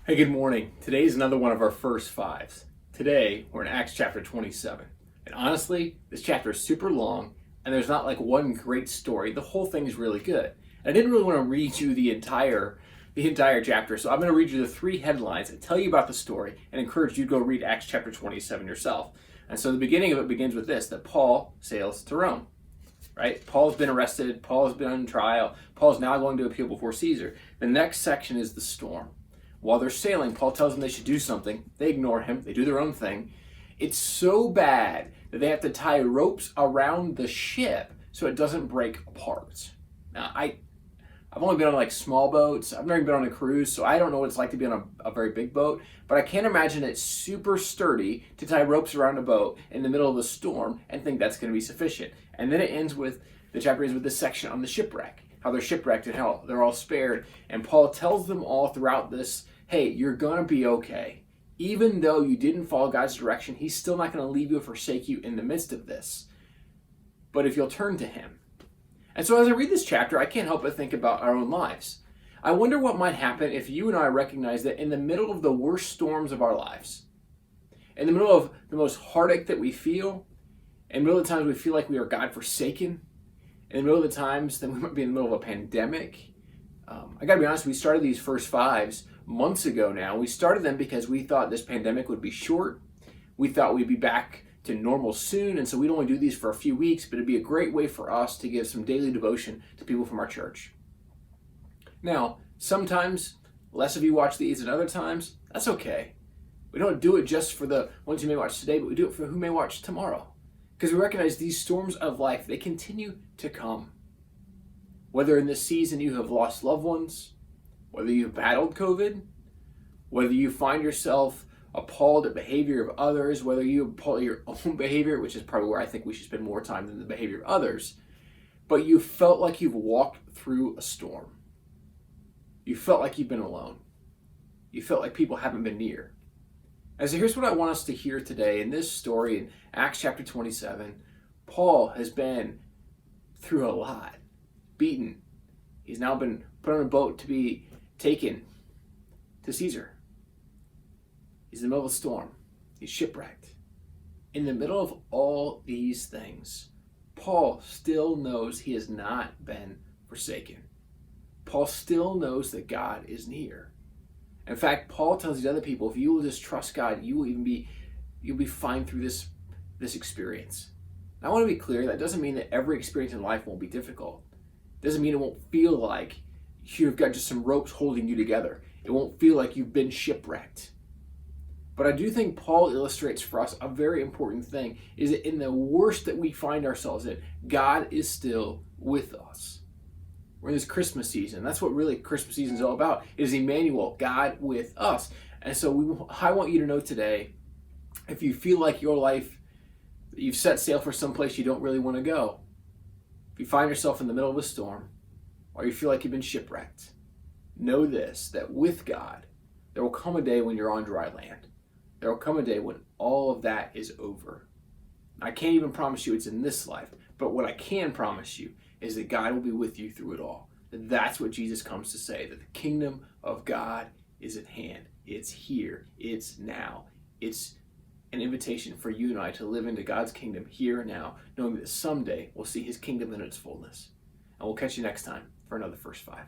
Hey, good morning. Today is another one of our first fives. Today, we're in Acts chapter 27. And honestly, this chapter is super long, and there's not like one great story. The whole thing is really good. I didn't really want to read you the entire chapter, so I'm going to read you the three headlines and tell you about the story and encourage you to go read Acts chapter 27 yourself. And so the beginning of it begins with this, that Paul sails to Rome. Right? Paul's been arrested. Paul's been on trial. Paul's now going to appeal before Caesar. The next section is the storm. While they're sailing, Paul tells them they should do something. They ignore him. They do their own thing. It's so bad that they have to tie ropes around the ship so it doesn't break apart. Now, I've only been on like small boats. I've never been on a cruise, so I don't know what it's like to be on a very big boat. But I can't imagine it's super sturdy to tie ropes around a boat in the middle of a storm and think that's going to be sufficient. And then the chapter ends with this section on the shipwreck. How they're shipwrecked and how they're all spared. And Paul tells them all throughout this, hey, you're going to be okay. Even though you didn't follow God's direction, he's still not going to leave you or forsake you in the midst of this. But if you'll turn to him. And so as I read this chapter, I can't help but think about our own lives. I wonder what might happen if you and I recognize that in the middle of the worst storms of our lives, in the middle of the most heartache that we feel, in the middle of the times we feel like we are God forsaken, in the middle of the times that we might be in the middle of a pandemic. I gotta be honest, we started these first fives months ago now. We started them because we thought this pandemic would be short. We thought we'd be back to normal soon, and so we'd only do these for a few weeks, but it'd be a great way for us to give some daily devotion to people from our church. Now, sometimes less of you watch these than other times. That's okay. We don't do it just for the ones who may watch today, but we do it for who may watch tomorrow. Because we recognize these storms of life, they continue to come. Whether in this season you have lost loved ones, whether you've battled COVID, whether you find yourself appalled at behavior of others, whether you appall your own behavior, which is probably where I think we should spend more time than the behavior of others, but you felt like you've walked through a storm. You felt like you've been alone. You felt like people haven't been near. And so here's what I want us to hear today in this story in Acts chapter 27. Paul has been through a lot, beaten. He's now been put on a boat to be taken to Caesar. He's in the middle of a storm. He's shipwrecked. In the middle of all these things, Paul still knows he has not been forsaken. Paul still knows that God is near. In fact, Paul tells these other people, if you will just trust God, you'll be fine through this experience. Now, I want to be clear, that doesn't mean that every experience in life won't be difficult. It doesn't mean it won't feel like you've got just some ropes holding you together. It won't feel like you've been shipwrecked. But I do think Paul illustrates for us a very important thing, is that in the worst that we find ourselves in, God is still with us. We're in this Christmas season. That's what really Christmas season is all about, is Emmanuel, God with us. And so I want you to know today, if you feel like your life, you've set sail for someplace you don't really want to go, if you find yourself in the middle of a storm, or you feel like you've been shipwrecked, know this, that with God, there will come a day when you're on dry land. There will come a day when all of that is over. I can't even promise you it's in this life, but what I can promise you is that God will be with you through it all. That's what Jesus comes to say, that the kingdom of God is at hand. It's here. It's now. It's an invitation for you and I to live into God's kingdom here and now, knowing that someday we'll see his kingdom in its fullness. And we'll catch you next time for another First Five.